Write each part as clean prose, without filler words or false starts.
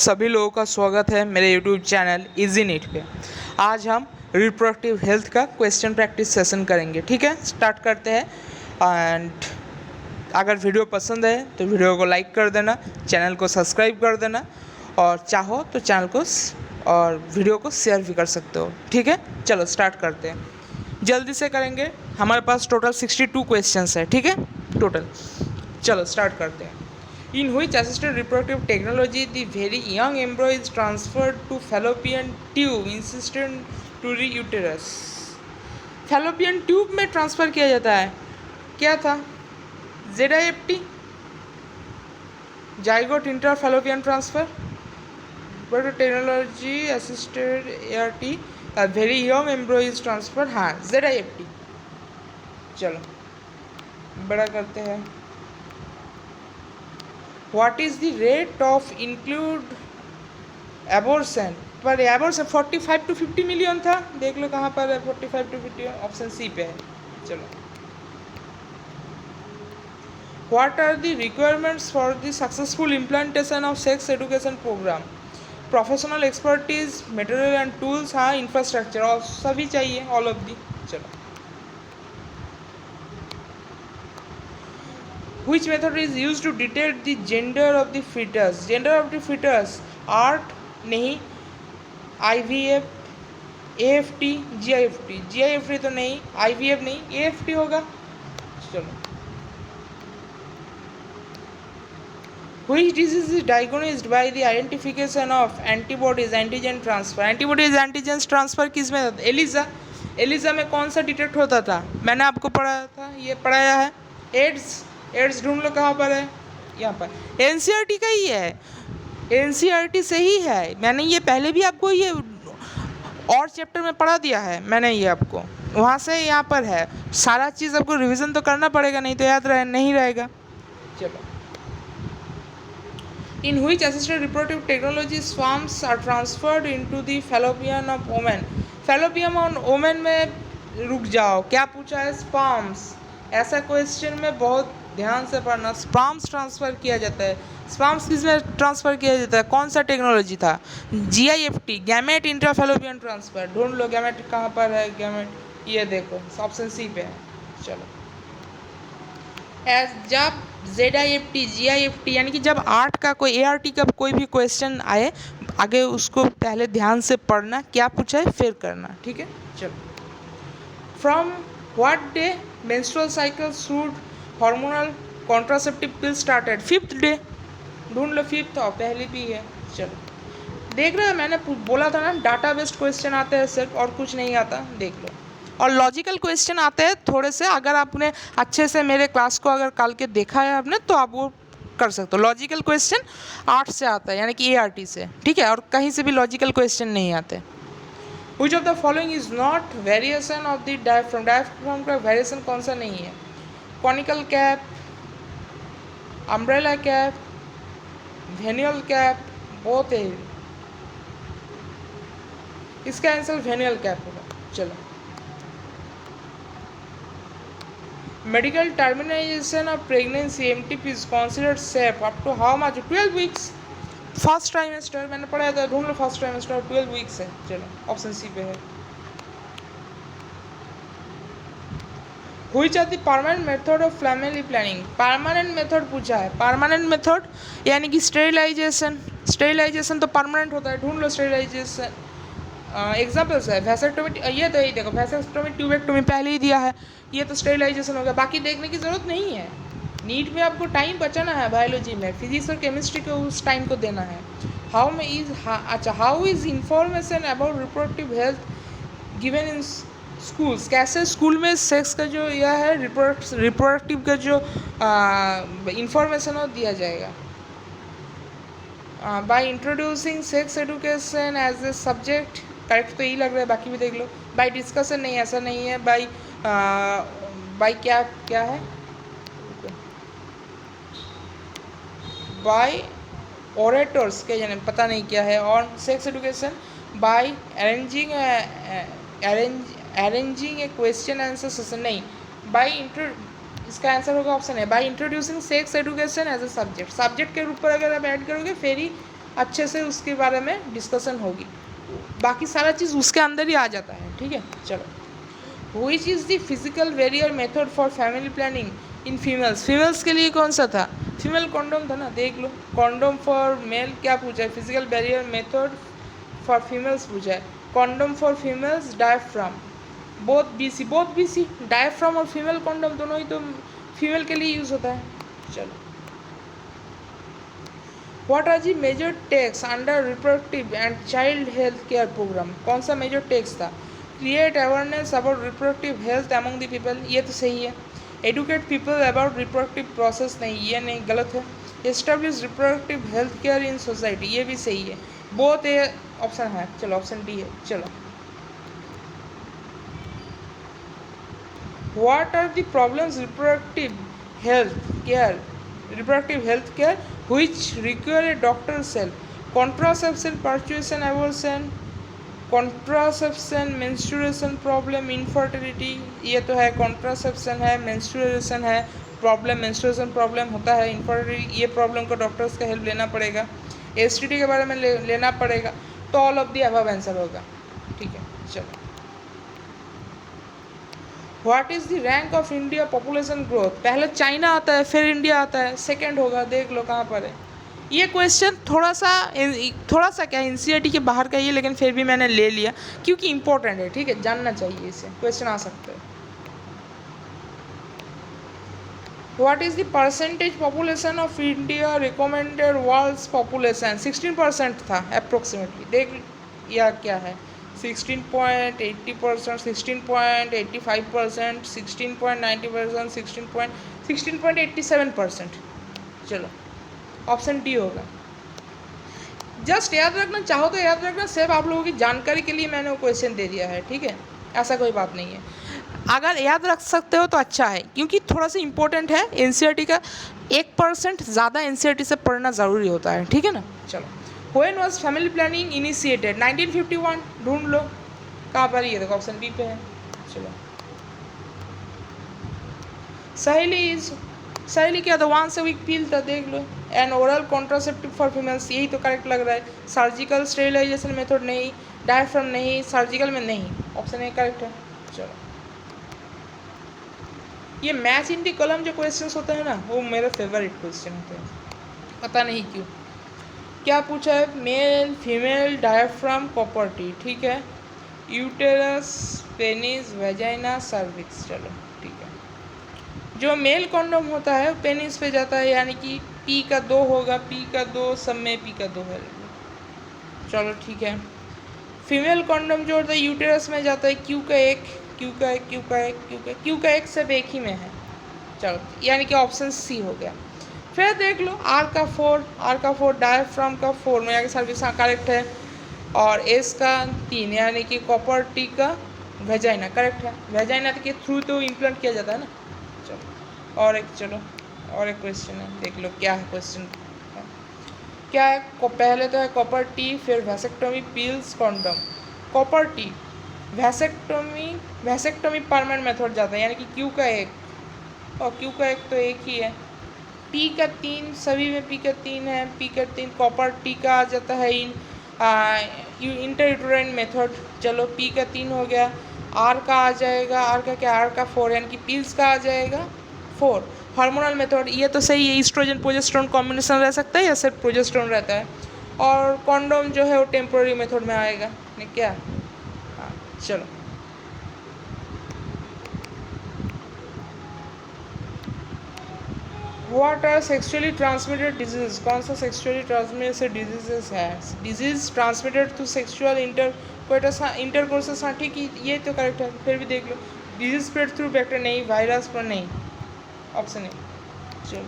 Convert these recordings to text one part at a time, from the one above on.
सभी लोगों का स्वागत है मेरे YouTube चैनल इजी नीट पे। आज हम रिप्रोडक्टिव हेल्थ का क्वेश्चन प्रैक्टिस सेशन करेंगे। ठीक है, स्टार्ट करते हैं। एंड अगर वीडियो पसंद है तो वीडियो को लाइक कर देना, चैनल को सब्सक्राइब कर देना और चाहो तो चैनल को और वीडियो को शेयर भी कर सकते हो। ठीक है, चलो स्टार्ट करते हैं, जल्दी से करेंगे। हमारे पास टोटल 62 क्वेश्चंस है। ठीक है, टोटल। चलो स्टार्ट करते हैं। In which assisted reproductive technology the very young embryo is transferred to fallopian tube insistent to the uterus? fallopian tube में ट्रांसफ़र किया जाता है, क्या था? ZIFT, zygote intrafallopian transfer, but technology assisted ART a very young embryo is transferred, हाँ ZIFT। चलो बड़ा करते हैं। What is the rate of include abortion पर एबोर्शन 45 to 50 मिलियन था। देख लो कहाँ पर है 45 to 50, ऑप्शन सी पे है। चलो, What are the requirements for the successful implementation of sex education program? Professional expertise, material and tools, हाँ इंफ्रास्ट्रक्चर और सभी चाहिए, ऑल ऑफ दी। चलो, Which method is used to detect the gender of the fetus? Gender of the fetus, ART नहीं, IVF, AFT, GIFT। GIFT तो नहीं, IVF नहीं, AFT होगा। चलो, Which disease is diagnosed by the identification of antibodies antigen transfer? Antibodies antigens transfer किस में होता है? एलिजा। एलिजा में कौन सा डिटेक्ट होता था? मैंने आपको पढ़ाया था, ये पढ़ाया है। एड्स, एड्स ढूंढ लो कहाँ पर है, यहाँ पर। एनसीईआरटी का ही है, एनसीईआरटी से ही है। मैंने ये पहले भी आपको ये और चैप्टर में पढ़ा दिया है मैंने, ये आपको वहाँ से यहाँ पर है। सारा चीज़ आपको रिवीजन तो करना पड़ेगा, नहीं तो याद नहीं रहेगा। चलो, In which assisted reproductive technology sperms are transferred into the fallopian of women? Fallopian of women में रुक जाओ, क्या पूछा है? स्पर्म्स। ऐसा क्वेश्चन में बहुत ध्यान से पढ़ना। स्पर्म्स ट्रांसफ़र किया जाता है। स्पर्म्स किस में ट्रांसफ़र किया जाता है? कौन सा टेक्नोलॉजी था? GIFT, gamete intrafallopian transfer. ढूंढ लो गैमेट कहाँ पर है। गैमेट ये देखो, ऑप्शन सी पे है। चलो, जब ZIFT, GIFT यानी कि जब आर्ट का कोई ART का कोई भी क्वेश्चन आए, आगे उसको पहले ध्यान से पढ़ना, क्या पूछा है फिर करना। ठीक है, चलो। From what day menstrual cycle should hormonal contraceptive pill started? 5th day. ढूंढ लो 5th, और पहली भी है। चलो, देख रहे हो मैंने बोला था ना, डाटा बेस्ड क्वेश्चन आते हैं सिर्फ, और कुछ नहीं आता। देख लो, और लॉजिकल क्वेश्चन आते हैं थोड़े से। अगर आपने अच्छे से मेरे क्लास को अगर कल के देखा है आपने, तो आप वो कर सकते हो। लॉजिकल क्वेश्चन आर्ट से आता है, यानी कि ART से। ठीक है, और कहीं से भी लॉजिकल क्वेश्चन नहीं आते। Which of the following is not variation of the diaphragm? Diaphragm का वेरिएशन कौन सा नहीं है? Conical cap, umbrella cap, venial cap, बहुत है। इसका आंसर वेनियल कैप होगा। चलो, Medical termination of pregnancy MTP is considered safe up to how much? 12 weeks। First trimester मैंने पढ़ाया था, ढूंढ लो फर्स्ट ट्राइमेस्टर 12 वीक्स है। चलो, ऑप्शन सी पे है। Which are the permanent method of family planning? Permanent method पूछा है। परमानेंट मेथड यानी कि स्टेरिलाइजेशन। स्टेरिलाइजेशन तो परमानेंट होता है। ढूंढ लो स्टेरिलाइजेशन एग्जाम्पल्स है। वैसेक्टोमी, ये तो यही देखो, वैसेक्टोमी, ट्यूबेक्टोमी पहले ही दिया है, ये तो स्टेरिलाइजेशन हो गया। बाकी देखने की ज़रूरत नहीं है। नीट में आपको टाइम बचाना है, बायोलॉजी में, फिजिक्स और केमिस्ट्री को उस टाइम को देना है। How is information about reproductive health given in schools? कैसे स्कूल में सेक्स का जो यह है, रिप्रोडक्टिव का जो इंफॉर्मेशन हो दिया जाएगा? By introducing sex education as a subject, correct तो यही लग रहा है, बाकी भी देख लो। बाय डिस्कशन नहीं, ऐसा नहीं है। बाय क्या क्या है? बाय ओरेटर्स, क्या जाने, पता नहीं क्या है। और sex education by arranging a question answer session, नहीं। बाय इसका आंसर होगा ऑप्शन है, by introducing sex education as a subject. Subject के रूप पर अगर आप ऐड करोगे फिर ही अच्छे से उसके बारे में डिस्कशन होगी, बाकी सारा चीज़ उसके अंदर ही आ जाता है, ठीक है। चलो, which is the physical barrier method for family planning in females, females के लिए कौन सा था, फीमेल कॉन्डोम था ना, देख लो। कॉन्डोम फॉर मेल क्या पूछा है, physical barrier method for females पूछा है। Condom for females diaphragm, both BC diaphragm और फीमेल कॉन्डोम दोनों ही तो फीमेल के लिए यूज़ होता है। चलो, what are the major tasks under reproductive and child health care programme, कौन सा मेजर टेक्स था, create awareness about reproductive health among the people, ये तो सही है। Educate people about reproductive process, नहीं ये नहीं, गलत है। Establish reproductive health care in society, ये भी सही है। बोथ ए ऑप्शन है, चलो ऑप्शन डी है। चलो, what are the problems reproductive health care which require a doctor's help, contraception, perpetuation, abortion, contraception, menstruation problem, infertility, ये तो है, contraception है, menstruation है, प्रॉब्लम menstruation प्रॉब्लम होता है, infertility, ये प्रॉब्लम को डॉक्टर्स का हेल्प लेना पड़ेगा, एसटीडी के बारे में लेना पड़ेगा, तो all of the above answer होगा, ठीक है। चलो, what is the rank of India population growth, पहले चाइना आता है फिर इंडिया आता है, सेकंड होगा, देख लो कहाँ पर है। ये क्वेश्चन थोड़ा सा क्या एनसीईआरटी के बाहर का ही है, लेकिन फिर भी मैंने ले लिया क्योंकि इंपॉर्टेंट है, ठीक है, जानना चाहिए, इसे क्वेश्चन आ सकता है। What is the percentage population of India recommended world's population, 16% था अप्रोक्सीमेटली, देख या क्या है, 16.80%, 16.85%, 16.90%, 16.87%। चलो, ऑप्शन डी होगा। जस्ट याद रखना, चाहो तो याद रखना, सिर्फ आप लोगों की जानकारी के लिए मैंने वो क्वेश्चन दे दिया है, ठीक है, ऐसा कोई बात नहीं है। अगर याद रख सकते हो तो अच्छा है, क्योंकि थोड़ा सा इंपॉर्टेंट है एनसीईआरटी का, 1% ज़्यादा एनसीईआरटी से पढ़ना ज़रूरी होता है, ठीक है ना। चलो, when was family planning initiated, 1951, ढूंढ लो कहाँ पर, ये देखो ऑप्शन बी पे है। चलो, सहेली क्या था, वंस अ वीक पिल था, देख लो। An oral contraceptive for females, यही तो करेक्ट लग रहा है। सर्जिकल स्टेरिलाइजेशन मेथड नहीं, डायफ्राम नहीं, सर्जिकल में नहीं, ऑप्शन ए करेक्ट है। चलो, ये मैच इन दी कॉलम जो क्वेश्चंस होते हैं ना, वो मेरे फेवरेट क्वेश्चन होते हैं, पता नहीं क्यों। क्या पूछा है, मेल फीमेल डायफ्राम प्रॉपर्टी, ठीक है, यूटेरस पेनिस वेजाइना सर्विक्स, चलो ठीक है। जो मेल कॉन्डोम होता है पेनिस पे जाता है, यानी कि पी का 2 होगा, पी का 2 सब में पी का 2 है, चलो ठीक है। फीमेल कॉन्डोम जो होता है यूटेरस में जाता है, क्यू का 1, क्यू का 1, क्यू का 1, क्यू का 1 सब एक ही में है, चलो यानी कि ऑप्शन सी हो गया। फिर देख लो आर का 4 डायफ्राम का 4 में सर्विस करेक्ट है, और एस का 3 यानी कि कॉपर टी का वेजाइना करेक्ट है, वेजाइना के थ्रू तो इम्प्लांट किया जाता है ना। चलो और एक क्वेश्चन है, देख लो क्या है क्वेश्चन, क्या है, पहले तो है कॉपर टी, फिर vasectomy pills condom. Copper T vasectomy permanent method जाता है, यानी कि क्यू का 1, और क्यू का 1 तो एक ही है। पी का 3 सभी में पी का 3 है, पी का 3 कॉपर टी का आ जाता है इंटरयूटेराइन मेथड, चलो पी का 3 हो गया। आर का आ जाएगा, आर का क्या, आर का 4 यानी कि पिल्स का आ जाएगा 4। हार्मोनल मेथड, ये तो सही है, ईस्ट्रोजन प्रोजेस्टेरोन कॉम्बिनेशन रह सकता है या सिर्फ प्रोजेस्टेरोन रहता है। और कॉन्डोम जो है वो टेम्पोररी मेथड में आएगा, नहीं क्या, हाँ चलो। What are sexually transmitted disease, कौन सा सेक्सुअली ट्रांसमिटेड डिजीजेस है, disease transmitted to sexual intercourses, हाँ ठीक है, ये तो करेक्ट है। फिर भी देख लो, डिजीज स्प्रेड थ्रू बैक्टीरिया नहीं, वायरस पर नहीं, ऑप्शन ए। चलो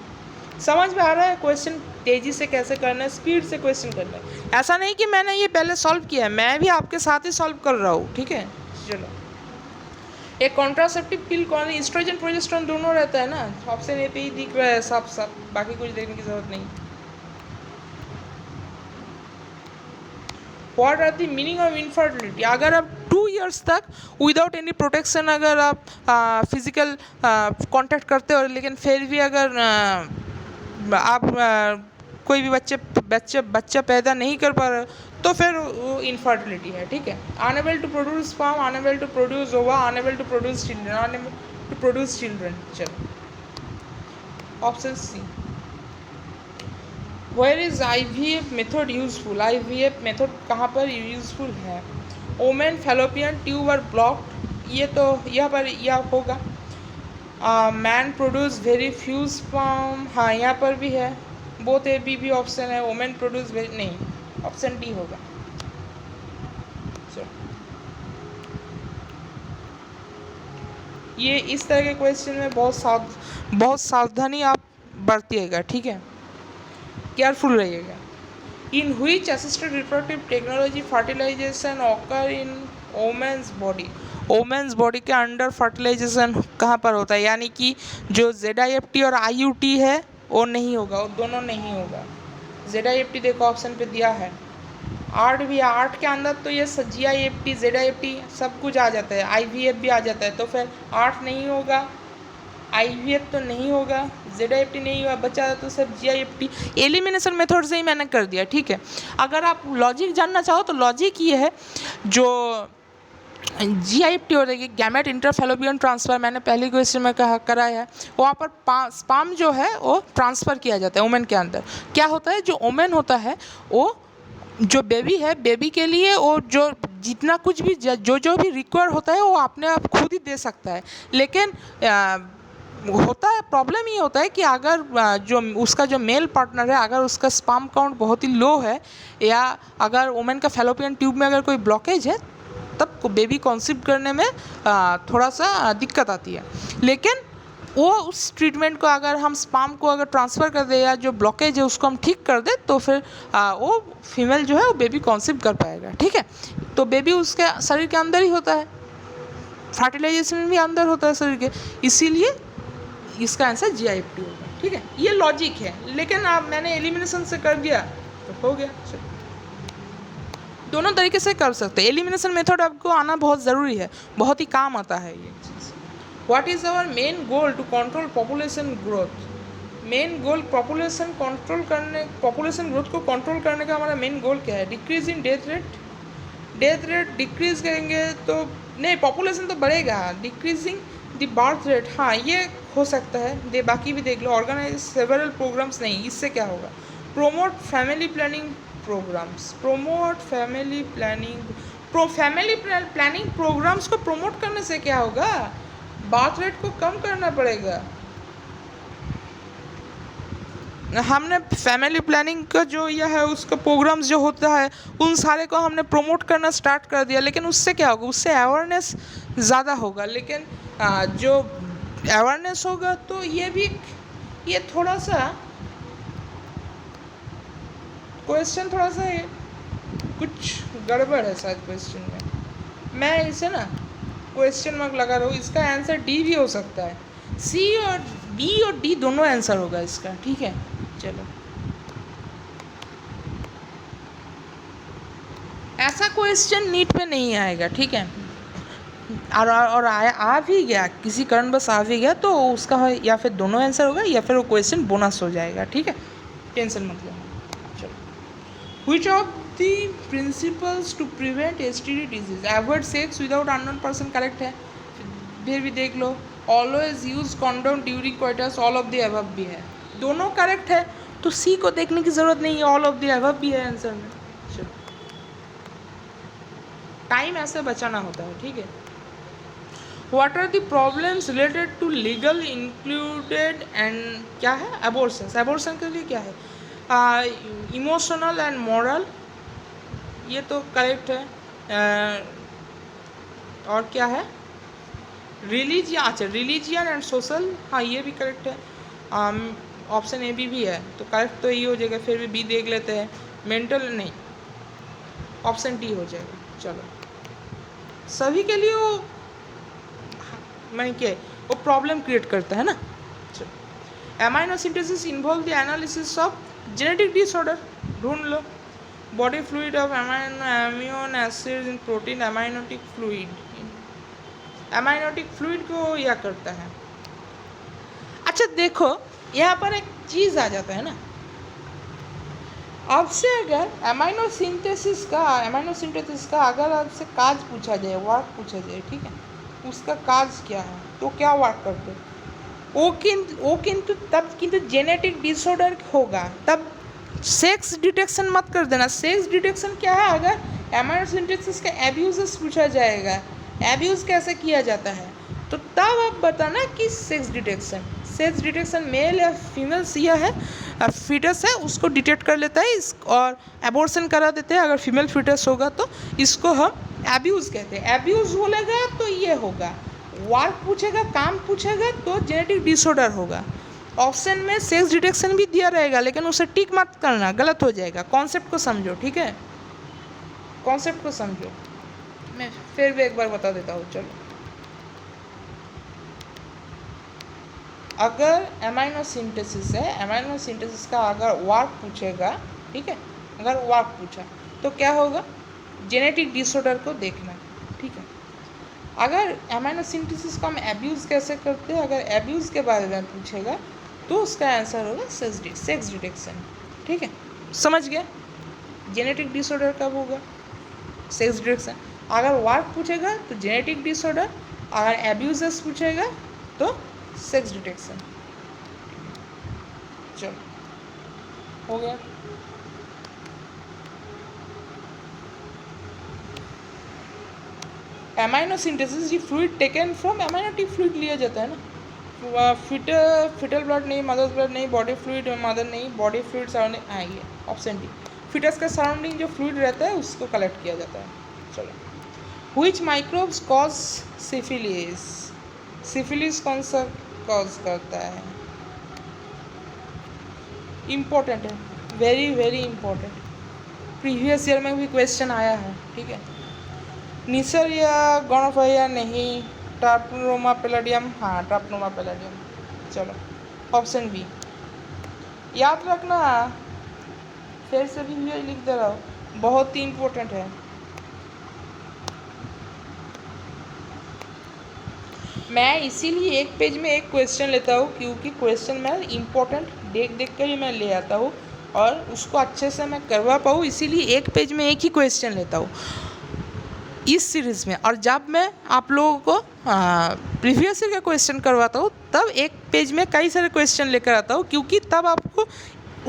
समझ में आ रहा है क्वेश्चन तेज़ी से कैसे करना है, स्पीड से क्वेश्चन करना है, ऐसा नहीं कि मैंने ये पहले सॉल्व किया है, मैं भी आपके साथ ही सॉल्व कर रहा हूँ, ठीक है। चलो, एक कॉन्ट्रासेप्टिव पिल कौन है, एस्ट्रोजन प्रोजेस्टेरोन दोनों रहता है ना, ऑप्शन ए पे ही दिख रहा है साफ, बाकी कुछ देखने की जरूरत नहीं। What are the meaning of infertility, अगर आप 2 years तक विदाउट एनी प्रोटेक्शन अगर आप फिजिकल कांटेक्ट करते हो, लेकिन फिर भी अगर आप कोई भी बच्चे बच्चा पैदा नहीं कर पा रहा तो फिर वो इनफर्टिलिटी है, ठीक है। Unable to produce sperm, unable to produce ova, unable to produce children, unable to produce children. चलो option C. Where is IVF method useful? IVF method कहाँ पर यूजफुल है? Women fallopian tube are blocked, ये तो यहाँ पर यह होगा। Man produce very few sperm, हाँ यहाँ पर भी है। बोथ ए बी भी ऑप्शन है। वोमेन प्रोड्यूस वेरी, नहीं, ऑप्शन डी होगा। ये इस तरह के क्वेश्चन में बहुत सावधानी आप बरतिएगा, ठीक है, केयरफुल रहिएगा। In which assisted reproductive technology fertilization occur in women's body? Women's body के अंडर फर्टिलाइजेशन कहाँ पर होता है? यानी कि जो ZIFT और IUT है वो नहीं होगा, वो दोनों नहीं होगा। ZIFT देखो ऑप्शन पे दिया है। 8 भी है, 8 के अंदर तो ये GIFT ZIFT सब कुछ आ जाता है, IVF भी आ जाता है, तो फिर 8 नहीं होगा, IVF तो नहीं होगा, ZIFT नहीं हुआ, बचा तो सब GIFT। एलिमिनेशन मेथड से ही मैंने कर दिया, ठीक है। अगर आप लॉजिक जानना चाहो तो लॉजिक ये है, जो GIFT हो रही है गैमेट इंटरफैलोपियन ट्रांसफ़र, मैंने पहले क्वेश्चन में कहा कराया है, वहाँ पर स्पर्म जो है वो ट्रांसफ़र किया जाता है वुमेन के अंदर। क्या होता है, जो वुमेन होता है वो जो बेबी है, बेबी के लिए वो जो जितना कुछ भी जो भी रिक्वायर होता है वो अपने आप खुद ही दे सकता है। लेकिन होता है, प्रॉब्लम ये होता है कि अगर जो उसका जो मेल पार्टनर है, अगर उसका स्पर्म काउंट बहुत ही लो है, या अगर वुमेन का फैलोपियन ट्यूब में अगर कोई ब्लॉकेज है, तब बेबी कॉन्सीव करने में थोड़ा सा दिक्कत आती है। लेकिन वो उस ट्रीटमेंट को अगर हम स्पर्म को अगर ट्रांसफ़र कर दे या जो ब्लॉकेज है उसको हम ठीक कर दे, तो फिर वो फीमेल जो है वो बेबी कॉन्सीव कर पाएगा, ठीक है। तो बेबी उसके शरीर के अंदर ही होता है, फर्टिलाइजेशन भी अंदर होता है शरीर के, इसीलिए इसका आंसर GIFT होगा, ठीक है। ये लॉजिक है, लेकिन अब मैंने एलिमिनेशन से कर दिया तो हो गया। दोनों तरीके से कर सकते हैं। एलिमिनेशन मेथड आपको आना बहुत ज़रूरी है, बहुत ही काम आता है ये चीज़। What is our main goal to control population growth? Main goal population growth को कंट्रोल करने का हमारा मेन गोल क्या है? Decrease in death rate decrease करेंगे तो नहीं, पॉपुलेशन तो बढ़ेगा। डिक्रीजिंग द बर्थ रेट, हाँ ये हो सकता है, बाकी भी देख लो। ऑर्गेनाइज सेवरल प्रोग्राम्स, नहीं, इससे क्या होगा? Promote family planning programmes, family planning programmes को प्रमोट करने से क्या होगा? बर्थ रेट को कम करना पड़ेगा। हमने फैमिली प्लानिंग का जो यह है उसका प्रोग्राम्स जो होता है उन सारे को हमने प्रमोट करना स्टार्ट कर दिया, लेकिन उससे क्या होगा? उससे अवेयरनेस ज़्यादा होगा। लेकिन जो अवेयरनेस होगा तो ये थोड़ा सा क्वेश्चन थोड़ा सा कुछ गड़बड़ है शायद क्वेश्चन में। मैं इसे ना क्वेश्चन मार्क लगा रहा हूँ। इसका आंसर डी भी हो सकता है, C और B और D दोनों आंसर होगा इसका, ठीक है। चलो, ऐसा क्वेश्चन नीट में नहीं आएगा, ठीक है। और आ भी गया, किसी कारणवश आ भी गया तो उसका या फिर दोनों आंसर होगा या फिर वो क्वेश्चन बोनस हो जाएगा, ठीक है, टेंशन मत लेना। Which of the principles to prevent STD disease? Avoid sex without unknown person, correct है। फिर भी देख लो, always use condom during coitus, all of the above भी है, दोनों करेक्ट है। तो C को देखने की ज़रूरत नहीं है, all of the above भी है आंसर में। चलो, टाइम ऐसे बचाना होता है, ठीक है। What are the problems related to legal included and क्या है? Abortion के लिए क्या है? इमोशनल एंड मॉरल, ये तो करेक्ट है। और क्या है? रिलीजियन, अच्छा, रिलीजियन एंड सोशल, हाँ ये भी करेक्ट है। ऑप्शन A भी है, तो करेक्ट तो ये हो जाएगा। फिर भी B देख लेते हैं। मेंटल नहीं, ऑप्शन D हो जाएगा। चलो, सभी के लिए वो मैं क्या, वो प्रॉब्लम क्रिएट करता है ना। चलो, amino synthesis involve the analysis of genetic disorder, ढूंढ लो। Body fluid of amino acid in protein, amniotic fluid को यह करता है। अच्छा देखो, यहाँ पर एक चीज़ आ जाता है ना, आपसे अगर अमाइनो सिंथेसिस का अगर आपसे काज पूछा जाए, वर्क पूछा जाए, ठीक है, उसका काज क्या है, तो क्या वर्क करते हैं वो किंतु तब किंतु जेनेटिक डिसऑर्डर होगा, तब सेक्स डिटेक्शन मत कर देना। सेक्स डिटेक्शन क्या है, अगर अमाइनो सिंथेसिस का एब्यूज़ पूछा जाएगा, एब्यूज़ कैसे किया जाता है, तो तब आप बताना कि सेक्स डिटेक्शन मेल या फीमेल यह है, फीटस है उसको डिटेक्ट कर लेता है इस और एबॉर्शन करा देते हैं। अगर फीमेल फीटस होगा तो इसको हम एब्यूज़ कहते हैं। एब्यूज़ बोलेगा तो ये होगा, वर्क पूछेगा, काम पूछेगा तो जेनेटिक डिसऑर्डर होगा। ऑप्शन में सेक्स डिटेक्शन भी दिया रहेगा, लेकिन उसे टिक मत करना, गलत हो जाएगा। कॉन्सेप्ट को समझो, ठीक है, कॉन्सेप्ट को समझो। मैं फिर भी एक बार बता देता हूँ, चलो। अगर अमाइनो सिंथेसिस है, अमाइनो सिंथेसिस का अगर वर्क पूछेगा, ठीक है, अगर वर्क पूछा तो क्या होगा, जेनेटिक डिसऑर्डर को देखना, ठीक है। अगर अमाइनो सिंथेसिस को हम एब्यूज़ कैसे करते हैं, अगर एब्यूज़ के बारे में पूछेगा तो उसका आंसर होगा सेक्स डिटेक्शन, ठीक है, समझ गया। जेनेटिक डिसऑर्डर कब होगा, सेक्स डिटेक्शन। अगर वर्क पूछेगा तो जेनेटिक डिसऑर्डर, अगर एब्यूज़ पूछेगा तो सेक्स डिटेक्शन। चलो, हो गया। अमाइनो सिंथेसिस, ये फ्लूइड टेकन फ्रॉम अमाइनोटिक फ्लूइड लिया जाता है ना, फिटल ब्लड नहीं, मदर्स ब्लड नहीं, बॉडी फ्लूइड मदर नहीं, बॉडी फ्लूइड सराउंडिंग आएगी, ऑप्शन डी। फिटस का सराउंडिंग जो फ्लूइड रहता है उसको कलेक्ट किया जाता है। चलो, which microbes cause syphilis, syphilis कौन सा कॉज करता है, इम्पोर्टेंट है, very very important, previous year में भी क्वेश्चन आया है, ठीक है। निसरिया, गोनोफाइया नहीं, ट्रापनोमा पैलाडियम, हाँ ट्रापनोमा पैलाडियम। चलो, ऑप्शन बी याद रखना, फिर से भी लिख दे रहा हूँ, बहुत ही इम्पोर्टेंट है। मैं इसीलिए एक पेज में एक क्वेश्चन लेता हूँ, क्योंकि क्वेश्चन मैं इम्पोर्टेंट देख देख कर ही मैं ले आता हूँ और उसको अच्छे से मैं करवा पाऊँ, इसीलिए एक पेज में एक ही क्वेश्चन लेता हूँ इस सीरीज़ में। और जब मैं आप लोगों को प्रीवियस ईयर का क्वेश्चन करवाता हूँ तब एक पेज में कई सारे क्वेश्चन लेकर आता हूँ, क्योंकि तब आपको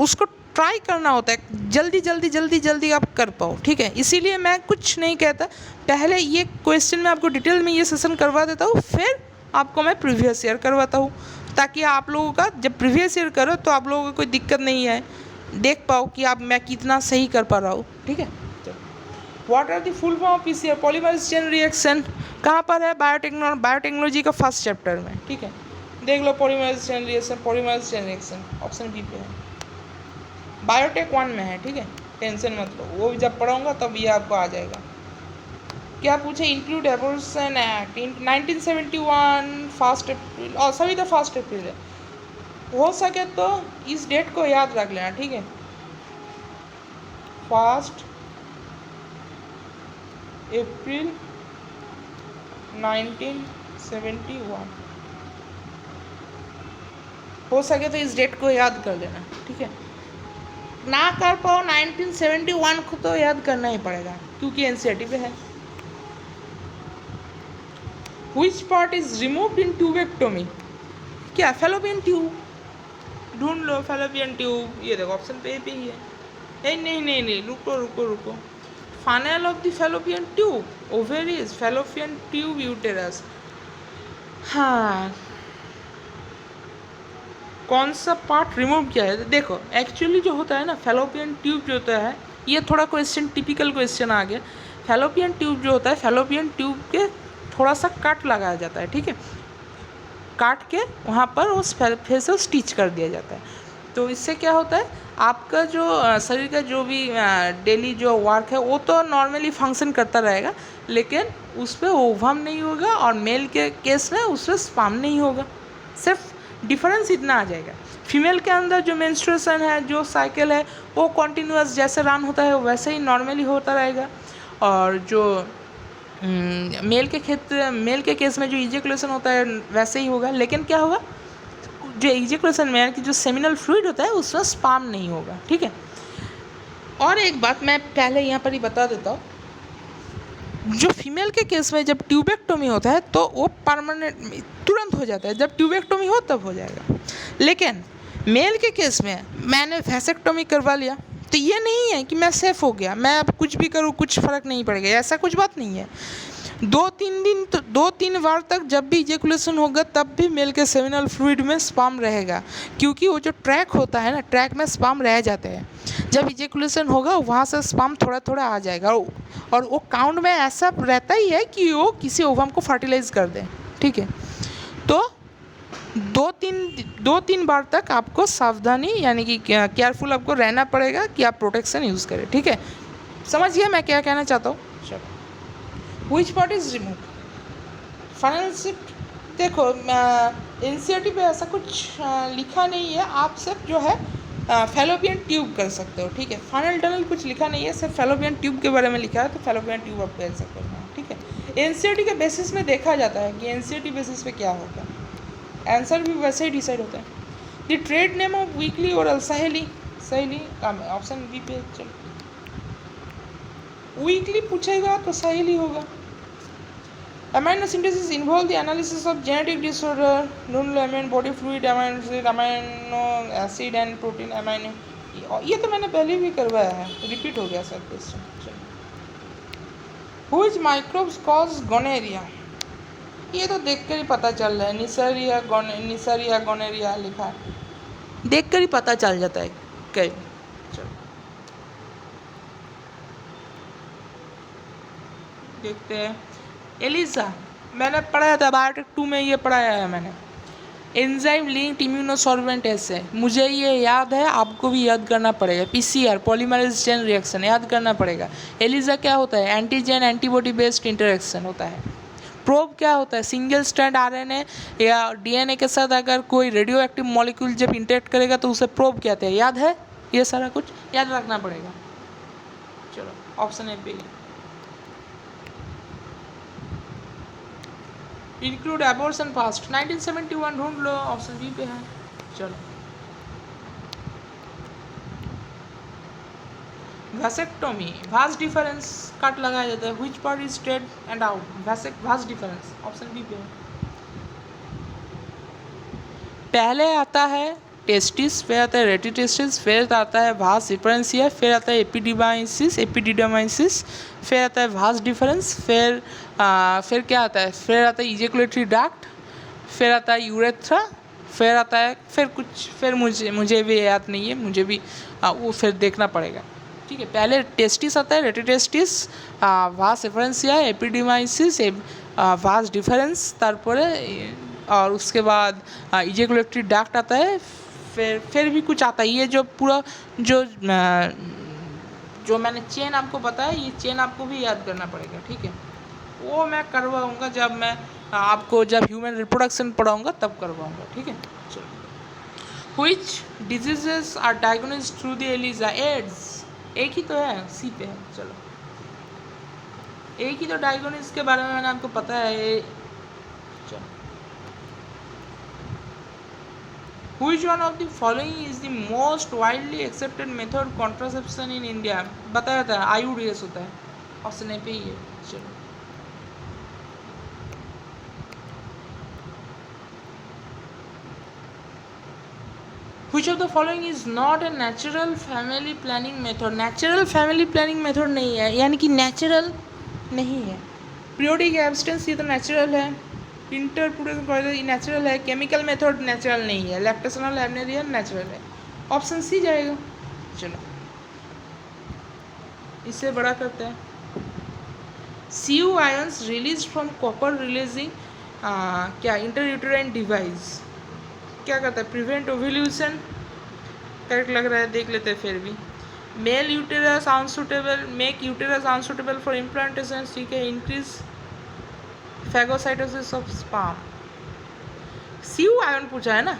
उसको ट्राई करना होता है, जल्दी जल्दी जल्दी जल्दी आप कर पाओ, ठीक है। इसीलिए मैं कुछ नहीं कहता, पहले ये क्वेश्चन में आपको डिटेल में ये सेशन करवा देता हूँ, फिर आपको मैं प्रीवियस ईयर करवाता हूँ, ताकि आप लोगों का जब प्रीवियस ईयर करो तो आप लोगों को कोई दिक्कत नहीं है, देख पाओ कि आप मैं कितना सही कर पा रहा हूँ, ठीक है। What are the full form of PCR, polymerase chain reaction, कहाँ पर है, बायोटेक्नोलॉजी का फर्स्ट चैप्टर में, ठीक है, देख लो polymerase chain reaction, polymerase chain reaction option B पे है, बायोटेक 1 में है, ठीक है, टेंशन मत लो, वो भी जब पढ़ाऊँगा तब ये आपको आ जाएगा। क्या पूछे, include abortion act 1971 first April, और सभी तो फर्स्ट अप्रैल है, हो सके तो इस डेट को याद रख लेना, ठीक है, फर्स्ट अप्रैल 1971, हो सके तो इस डेट को याद कर लेना, ठीक है। ना कर पाओ 1971 को तो याद करना ही पड़ेगा, क्योंकि एनसीईआरटी पे है। Which part is removed in tubectomy, क्या फैलोपियन ट्यूब, ढूंढ लो फैलोपियन ट्यूब, ये देखो ऑप्शन पे ही है, नहीं रुको, final of the fallopian tube, ovaries, fallopian tube, uterus, हाँ, कौन सा पार्ट रिमूव किया है, देखो एक्चुअली जो होता है ना, फैलोपियन ट्यूब जो होता है, ये थोड़ा क्वेश्चन टिपिकल क्वेश्चन आ गया। फैलोपियन ट्यूब जो होता है, फैलोपियन ट्यूब के थोड़ा सा कट लगाया जाता है, ठीक है, काट के वहाँ पर उस फिर से स्टिच कर दिया जाता है। तो इससे क्या होता है, आपका जो शरीर का जो भी डेली जो वर्क है वो तो नॉर्मली फंक्शन करता रहेगा, लेकिन उस पर ओवम नहीं होगा, और मेल के केस में उस पर स्पर्म नहीं होगा, सिर्फ डिफरेंस इतना आ जाएगा। फीमेल के अंदर जो मेंस्ट्रुएशन है, जो साइकिल है, वो कॉन्टिन्यूअस जैसे रन होता है वैसे ही नॉर्मली होता रहेगा, और जो मेल के केस में जो इजेकुलेशन होता है वैसे ही होगा, लेकिन क्या होगा, जो इजेकुलेशन में कि जो सेमिनल फ्लूइड होता है उसमें स्पर्म नहीं होगा, ठीक है। और एक बात मैं पहले यहाँ पर ही बता देता हूँ, जो फीमेल के केस में जब ट्यूबेक्टोमी होता है तो वो परमानेंट तुरंत हो जाता है, जब ट्यूबेक्टोमी हो तब हो जाएगा। लेकिन मेल के केस में मैंने वैसेक्टोमी करवा लिया तो ये नहीं है कि मैं सेफ हो गया, मैं अब कुछ भी करूँ कुछ फ़र्क नहीं पड़ेगा, ऐसा कुछ बात नहीं है। 2-3 बार तक जब भी इजेकुलेशन होगा तब भी मेल के सेमिनल फ्लूइड में स्पर्म रहेगा, क्योंकि वो जो ट्रैक होता है ना, ट्रैक में स्पर्म रह जाते हैं। जब इजेकुलेशन होगा वहाँ से स्पर्म थोड़ा थोड़ा आ जाएगा, और वो काउंट में ऐसा रहता ही है कि वो किसी ओवम को फर्टिलाइज कर दें। ठीक है, तो 2-3 बार तक आपको सावधानी यानी कि केयरफुल आपको रहना पड़ेगा कि आप प्रोटेक्शन यूज़ करें। ठीक है, समझिए मैं क्या कहना चाहता हूँ। चलो, which part is remove final shift. देखो एनसीईआरटी पे ऐसा कुछ लिखा नहीं है, आप सिर्फ जो है फैलोपियन ट्यूब कर सकते हो। ठीक है, फाइनल टनल कुछ लिखा नहीं है, सिर्फ फैलोपियन ट्यूब के बारे में लिखा है, तो फैलोपियन ट्यूब आप कर सकते हो। ठीक है, एनसीईआरटी के बेसिस में देखा जाता है कि एनसीईआरटी बेसिस पे क्या होगा, आंसर भी वैसे ही डिसाइड होता है। The trade name of weekly oral सहेली, सहेली ऑप्शन बी पे। चलो, वीकली पूछेगा तो सहेली होगा। Amino synthesis involve the analysis of genetic disorder, non-amino body fluid, amino acid and protein amino। ये तो मैंने पहले भी करवाया है, रिपीट हो गया sir question. Which microbes cause gonorrhea? ये तो देखकर ही पता चल रहा है, निसरिया गोनेरिया लिखा है, देखकर ही पता चल जाता है कई। चलो देखते हैं। एलिसा मैंने पढ़ाया था, बायोटेक 2 में ये पढ़ाया है मैंने। एंजाइम लिंक्ड इम्यूनोसॉल्वेंट ऐसे, मुझे ये याद है, आपको भी याद करना पड़ेगा। पीसीआर पॉलीमरेज चेन रिएक्शन याद करना पड़ेगा। एलिसा क्या होता है, एंटीजन एंटीबॉडी बेस्ड इंटरेक्शन होता है। प्रोब क्या होता है, सिंगल स्ट्रैंड आरएनए या डीएनए के साथ अगर कोई रेडियो एक्टिव मॉलिक्यूल जब इंटरेक्ट करेगा तो उसे प्रोब कहते हैं। याद है, ये सारा कुछ याद रखना पड़ेगा। चलो ऑप्शन ए पे इंक्लूड एबॉर्शन पास्ट 1971 ढूंढ लो, ऑप्शन बी पे है। चलो, वैसेक्टोमी वास्ट डिफरेंस कट लगाया जाता है, which part is straight and out, vast difference option B पे है। पहले आता है टेस्टिस, फिर आता है रेटिटेस्टिस, फिर आता है वास डिफरेंसिया, फिर आता है एपिडिडामाइसिस, फिर आता है वास डिफरेंस, फिर क्या आता है, फिर आता है इजेकुलेटरी डक्ट, फिर आता है यूरेथ्रा, फिर आता है फिर मुझे भी याद नहीं है, मुझे भी वो फिर देखना पड़ेगा। ठीक है, पहले टेस्टिस आता है, रेटिटेस्टिस, वास डिफरेंसिया, एपिडिडामाइसिस, वास डिफरेंस, तारपरे और उसके बाद इजेकुलेटरी डक्ट आता है, फिर भी कुछ आता है। ये जो पूरा जो मैंने चेन आपको बताया, ये चेन आपको भी याद करना पड़ेगा। ठीक है, वो मैं करवाऊँगा जब मैं आपको जब ह्यूमन रिप्रोडक्शन पढ़ाऊँगा तब करवाऊँगा। ठीक है, चलो। Which diseases are diagnosed through the ELISA, AIDS एक ही तो है, सी पे है। चलो, एक ही तो डायग्नोसिस के बारे में मैंने आपको पता है। चलो, Which one of the following is the most widely accepted method contraception in India? बताया था IUDs होता है, ऑप्शन ए पे ही है। चलो, Which of the following is not a natural family planning method? Natural family planning method नहीं है, यानी कि नेचुरल नहीं है। पीरियोडिक एब्सटेंस ये तो नेचुरल है, इंटरप्रोडक्शन नेचुरल है, केमिकल मेथड नेचुरल नहीं है, लैक्टेशनल एमनेरियन नेचुरल है, ऑप्शन सी जाएगा। चलो, इससे बड़ा करते हैं। CU ions release from copper releasing क्या इंटरयूटेराइन डिवाइस क्या करता है, प्रिवेंट ओव्यूलेशन, करेक्ट लग रहा है, देख लेते हैं फिर भी। Male uterus unsuitable, make uterus unsuitable for implantation, ठीक है, increase phagocytosis of sperm. CU ion पूछा है ना,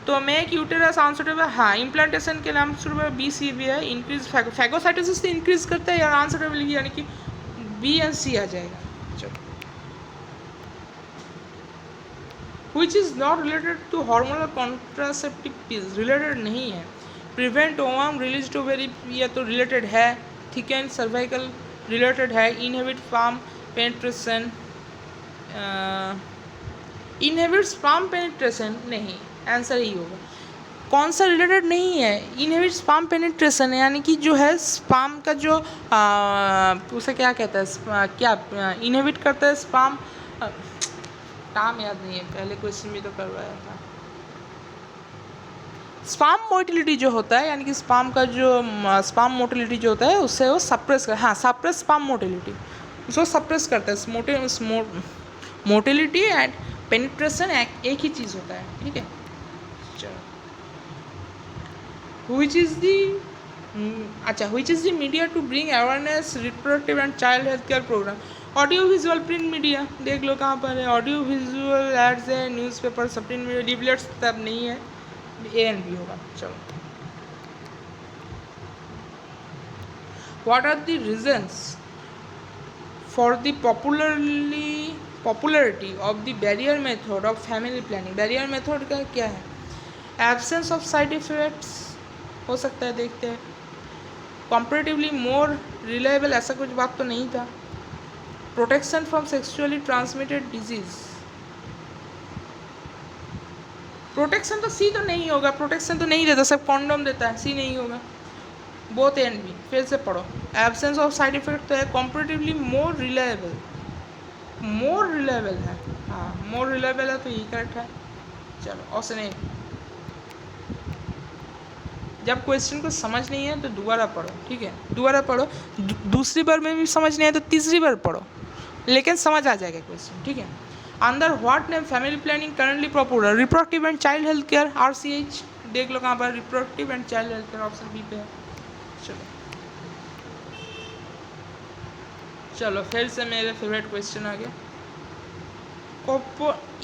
तो मेक यूटेरस अनसुटेबल, हाँ, इम्प्लांटेशन के नाम सुटेबल BC भी है, इंक्रीज फैगोसाइटोसिस से इंक्रीज करता है या अनसुटेबल यानी कि B एंड C आ जाएगा। चलो, which is not related to hormonal contraceptive pills, related नहीं है। Prevent ovum release to very, ये तो रिलेटेड है। थिकन सर्वाइकल रिलेटेड है। Inhibit form penetration, inhibit sperm penetration नहीं, आंसर ही होगा। कौन सा रिलेटेड नहीं है? इनहिबिट स्पर्म पेनिट्रेशन यानी कि जो है स्पर्म का जो उसे क्या कहता है, क्या इनहिबिट करता है स्पर्म, नाम याद नहीं है, पहले क्वेश्चन भी तो करवाया था। स्पर्म मोटिलिटी जो होता है, यानी कि स्पर्म का जो स्पर्म मोटिलिटी जो होता है उससे वो सप्रेस कर, हाँ सप्रेस स्पर्म मोटिलिटी, उसको सप्रेस करता है। मोटिलिटी एंड पेनिट्रेशन एक ही चीज़ होता है, ठीक है। चलो, which is the media to bring awareness reproductive and child health care program? Audio visual print media, देख लो कहाँ पर है। ऑडियो विजुअल एड्स है, न्यूज़पेपर सब प्रिंट मीडिया, लिफलेट्स तब नहीं है, ए एंड बी होगा। चलो, what are the reasons for the popularity of the barrier method of family planning? Barrier method का क्या है? एब्सेंस ऑफ साइड इफेक्ट्स हो सकता है, देखते हैं। कंपैरेटिवली मोर रिलायबल, ऐसा कुछ बात तो नहीं था। Protection from sexually transmitted disease, protection तो सी तो नहीं होगा, प्रोटेक्शन तो नहीं देता, सब कॉन्डोम देता है, सी नहीं होगा। बोथ एंड बी, फिर से पढ़ो। एब्सेंस ऑफ साइड इफेक्ट तो है। Comparatively more reliable, more reliable है, हाँ मोर रिलायबल है तो ये करेक्ट है। चलो, ऑप्शन ए। जब क्वेश्चन को समझ नहीं है तो दोबारा पढ़ो, ठीक है, दोबारा पढ़ो। दूसरी बार में भी समझ नहीं है तो तीसरी बार पढ़ो, लेकिन समझ आ जाएगा क्वेश्चन, ठीक है। Under what name family planning currently popular? Reproductive and child health care, RCH, देख लो कहाँ पर, reproductive and child health care, option B पे है। चलो फिर से मेरे फेवरेट क्वेश्चन आ गया।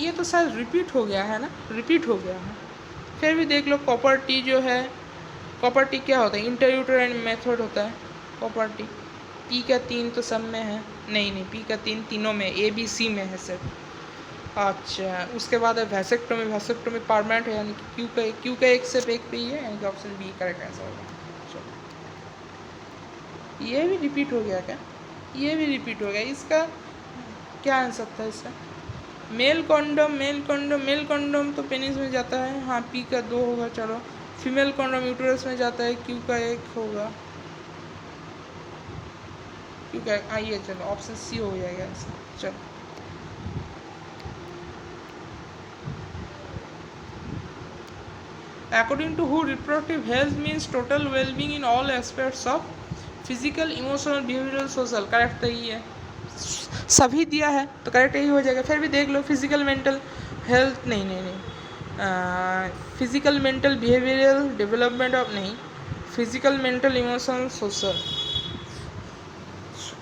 ये तो शायद रिपीट हो गया है ना, रिपीट हो गया है, फिर भी देख लो। कॉपर टी जो है, कॉपर टी क्या होता है? इंटरयूटेराइन मेथड होता है कॉपर टी। पी का 3 तो सब में है, नहीं पी का 3 तीनों में, ABC में है सिर्फ। अच्छा, उसके बाद है वैसेक्टोमी, वैसेक्टोमी परमानेंट है, यानी कि क्यू का एक सिर्फ एक पे ही है, यानी कि ऑप्शन बी करेक्ट आंसर होगा। चलो, ये भी रिपीट हो गया क्या? ये भी रिपीट हो गया, इसका क्या आंसर था इसका? Male condom, male condom, male condom तो पेनिस में जाता है, हाँ पी का 2 होगा। चलो, फीमेल कॉन्डम यूटेरस में जाता है, क्यू का 1 होगा, क्यू का आइए। चलो, ऑप्शन सी हो जाएगा आंसर। चलो, अकॉर्डिंग टू हु reproductive health means total wellbeing in all aspects of physical, emotional, behavioural, social. Correct तो ही है, सभी दिया है तो करेक्ट यही हो जाएगा। फिर भी देख लो, फिजिकल मेंटल हेल्थ, नहीं physical mental behavioural development of, नहीं फिजिकल मेंटल इमोशनल सोशल।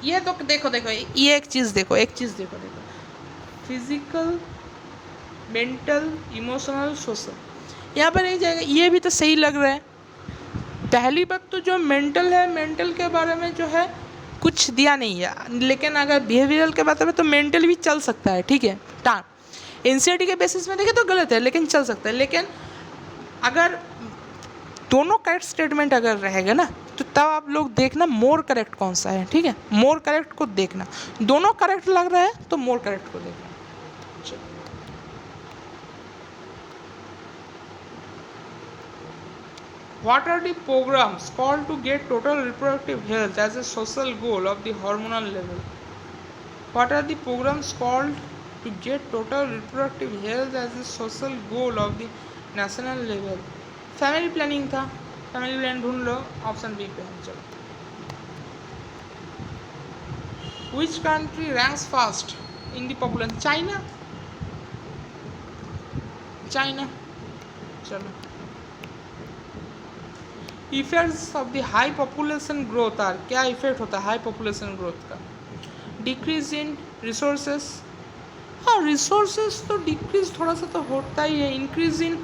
ये तो देखो ये एक चीज़ देखो, फिजिकल मेंटल इमोशनल सोशल यहाँ पर नहीं जाएगा। ये भी तो सही लग रहा है। पहली बात तो जो मेंटल है, मेंटल के बारे में जो है कुछ दिया नहीं है, लेकिन अगर बिहेवियरल के बारे में तो मेंटल भी चल सकता है, ठीक है। NCERT के बेसिस में देखें तो गलत है, लेकिन चल सकता है। लेकिन अगर दोनों करेक्ट स्टेटमेंट अगर रहेगा ना, तो तब आप लोग देखना मोर करेक्ट कौन सा है, ठीक है। मोर करेक्ट को देखना, दोनों करेक्ट लग रहा है तो मोर करेक्ट को देखना। What are the programs called to get total reproductive health as a social goal of the hormonal level? What are the programs called to get total reproductive health as a social goal of the national level? Family planning था, family plan ढूंढ लो, option B पे है। चलो, Which country ranks first in the population? China. चलो, effects of the high population growth are, क्या effect होता है high population growth का? डिक्रीज इन रिसोर्सेस, हाँ रिसोर्सेस तो डिक्रीज थोड़ा सा तो होता ही है। Increase in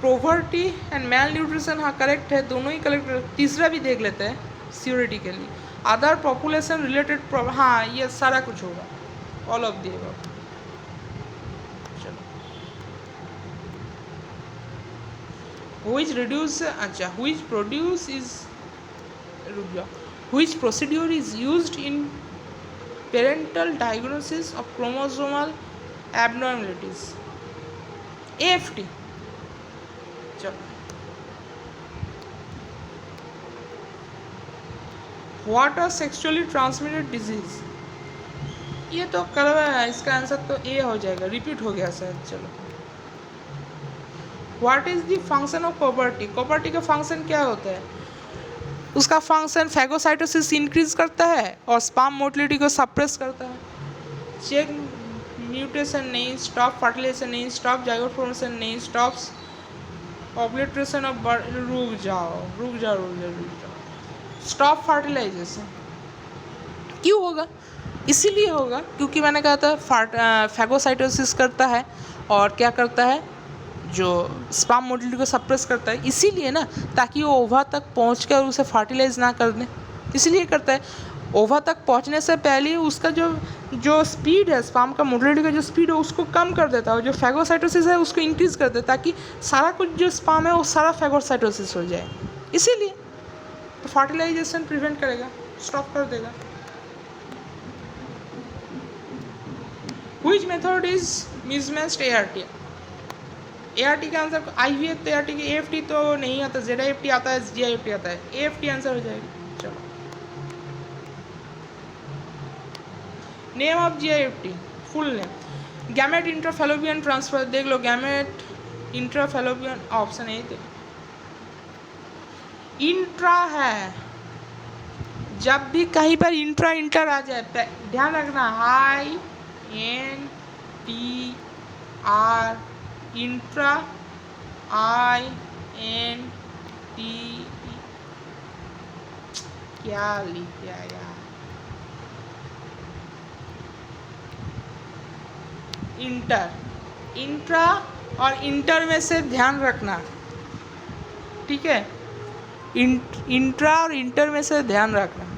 poverty and malnutrition, हाँ करेक्ट है, दोनों ही करेक्ट। तीसरा भी देख लेते हैं सियोरिटिकली। अदर पॉपुलेशन रिलेटेड, हाँ ये सारा कुछ होगा, all of the above. which reduce अच्छा which produce is रुक जाओ which procedure is used in parental diagnosis of chromosomal abnormalities AFT चलो what are sexually transmitted disease ये तो करवा है इसका आंसर तो ए हो जाएगा रिपीट हो गया शायद चलो what is the function of copper T copper T का फंक्शन क्या होता है उसका फंक्शन फैगोसाइटोसिस इंक्रीज करता है और स्पर्म मोटिलिटी को सप्रेस करता है चेक म्यूटेशन नहीं स्टॉप फर्टिलाइजेशन नहीं स्टॉप जाइगोट फॉर्मेशन नहीं स्टॉप्स ऑब्लिट्रेशन ऑफ रुक जाओ स्टॉप फर्टिलाइजेशन क्यों होगा इसीलिए होगा क्योंकि मैंने कहा था फैगोसाइटोसिस करता है और क्या करता है जो स्पर्म मोटिलिटी को सप्रेस करता है इसीलिए ना ताकि वो ओवा तक पहुंचकर उसे फर्टिलाइज ना कर दें इसलिए करता है ओवा तक पहुंचने से पहले ही उसका जो स्पीड है स्पर्म का मोटिलिटी का जो स्पीड है उसको कम कर देता है और जो फैगोसाइटोसिस है उसको इंक्रीज कर देता है ताकि सारा कुछ जो स्पर्म है वो सारा फैगोसाइटोसिस हो जाए इसीलिए तो फर्टिलाइजेशन प्रिवेंट करेगा स्टॉप कर देगा Which method is mismatched ART? ART का आंसर IVF तो ART की AFT तो नहीं आता ZIFT आता है GIFT आता है AFT आंसर हो जाएगा चलो name of GIFT full name gamete intrafallopian transfer देख लो गैमेट इंट्राफैलोपियन ऑप्शन है तो इंट्रा है जब भी कहीं पर इंटर आ जाए ध्यान रखना INTR इंट्रा INT क्या लिख दिया यार इंट्रा और इंटर में से ध्यान रखना ठीक है इंट्रा और इंटर में से ध्यान रखना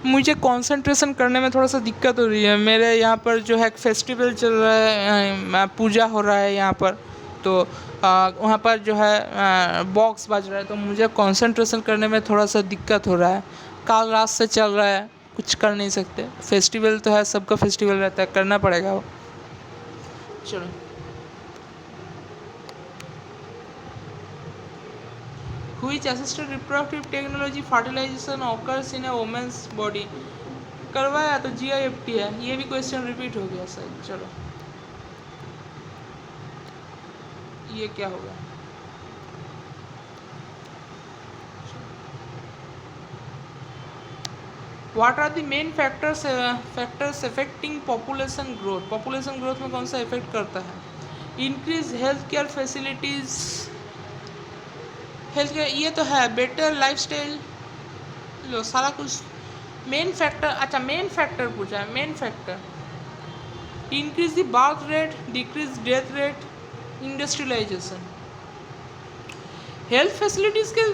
मुझे कंसंट्रेशन करने में थोड़ा सा दिक्कत हो रही है मेरे यहाँ पर जो है एक फेस्टिवल चल रहा है पूजा हो रहा है यहाँ पर तो वहाँ पर जो है बॉक्स बज रहा है तो मुझे कंसंट्रेशन करने में थोड़ा सा दिक्कत हो रहा है काल रात से चल रहा है कुछ कर नहीं सकते फेस्टिवल तो है सबका फेस्टिवल रहता है करना पड़ेगा वो चलो Which assisted reproductive technology fertilization occurs in a woman's body? करवाया तो GIFT है ये भी क्वेश्चन रिपीट हो गया सर चलो ये क्या होगा What are the main factors affecting population growth में कौन सा इफेक्ट करता है Increase healthcare facilities health care ये तो है बेटर लाइफस्टाइल लो सारा कुछ मेन फैक्टर अच्छा मेन फैक्टर पूछा है main factor increase the birth rate decrease death rate industrialisation health facilities के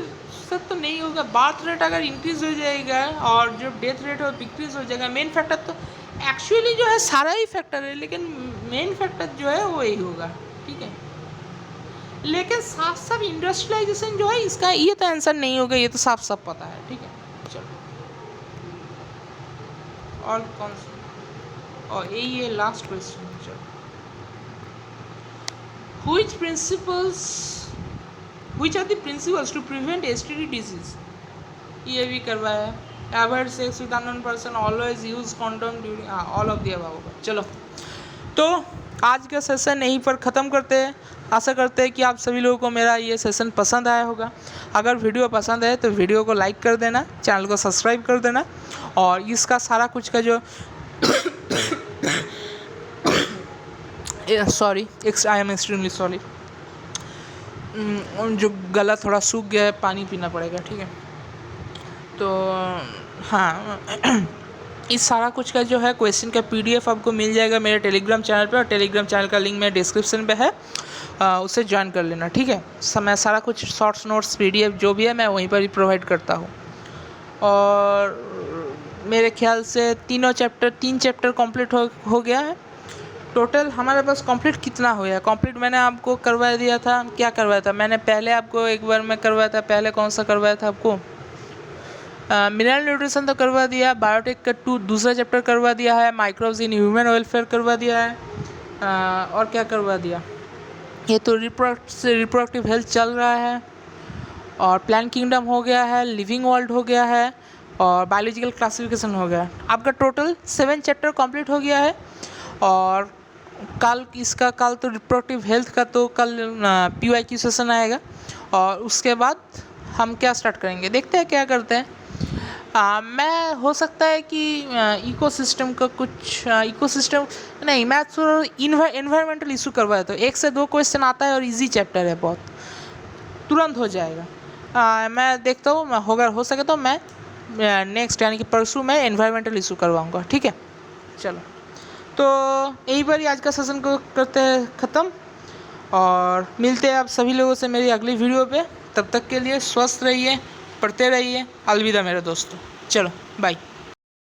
सब तो नहीं होगा बर्थ रेट अगर इंक्रीज हो जाएगा और जो डेथ रेट है डिक्रीज हो जाएगा मेन फैक्टर तो एक्चुअली जो है सारा ही फैक्टर है लेकिन मेन फैक्टर जो है वो यही होगा ठीक है लेकिन साफ साफ इंडस्ट्रियलाइजेशन जो है इसका ये तो आंसर नहीं होगा ये तो साफ साफ पता है ठीक है चलो और कौन सा और यही है लास्ट क्वेश्चन चलो which are the principles to prevent STD disease ये भी करवाया avoid sex with unknown person always use condom during all of the above चलो तो आज का सेशन यहीं पर ख़त्म करते हैं आशा करते हैं कि आप सभी लोगों को मेरा ये सेशन पसंद आया होगा अगर वीडियो पसंद है तो वीडियो को लाइक कर देना चैनल को सब्सक्राइब कर देना और इसका सारा कुछ का जो sorry I am extremely sorry जो गला थोड़ा सूख गया है पानी पीना पड़ेगा ठीक है तो हाँ इस सारा कुछ का जो है क्वेश्चन का PDF आपको मिल जाएगा मेरे टेलीग्राम चैनल पर और टेलीग्राम चैनल का लिंक मेरे डिस्क्रिप्शन पे है उसे ज्वाइन कर लेना ठीक है मैं सारा कुछ शॉर्ट्स नोट्स PDF जो भी है मैं वहीं पर ही प्रोवाइड करता हूँ और मेरे ख्याल से तीन चैप्टर कंप्लीट हो गया है टोटल हमारे पास कंप्लीट कितना हो गया? कंप्लीट मैंने आपको करवा दिया था, क्या करवाया था मैंने पहले आपको एक बार में करवाया था, पहले कौन सा करवाया था आपको? मिनरल न्यूट्रिशन तो करवा दिया, बायोटेक का दूसरा चैप्टर करवा दिया है, माइक्रोब्स इन ह्यूमन वेलफेयर करवा दिया है, और क्या करवा दिया? ये तो रिप्रोडक्टिव हेल्थ चल रहा है, और प्लांट किंगडम हो गया है, लिविंग वर्ल्ड हो गया है, और बायोलॉजिकल क्लासिफिकेशन हो गया है। आपका टोटल 7 चैप्टर कंप्लीट हो गया है। और कल तो रिप्रोडक्टिव हेल्थ का तो कल PYQ सेशन आएगा, और उसके बाद हम क्या स्टार्ट करेंगे, देखते हैं क्या करते हैं। मैं हो सकता है कि इकोसिस्टम का कुछ इकोसिस्टम नहीं, मैथ्स और इन्वायरमेंटल इशू करवाया तो 1 से 2 क्वेश्चन आता है, और इजी चैप्टर है, बहुत तुरंत हो जाएगा। मैं देखता हूँ, मैं हो सके तो मैं नेक्स्ट यानी कि परसों मैं एनवायरमेंटल इशू करवाऊँगा, ठीक है। चलो, तो यही बार ही आज का सेशन को करते हैं ख़त्म, और मिलते हैं आप सभी लोगों से मेरी अगली वीडियो पे। तब तक के लिए स्वस्थ रहिए, पढ़ते रहिए। अलविदा मेरे दोस्तों, चलो बाय।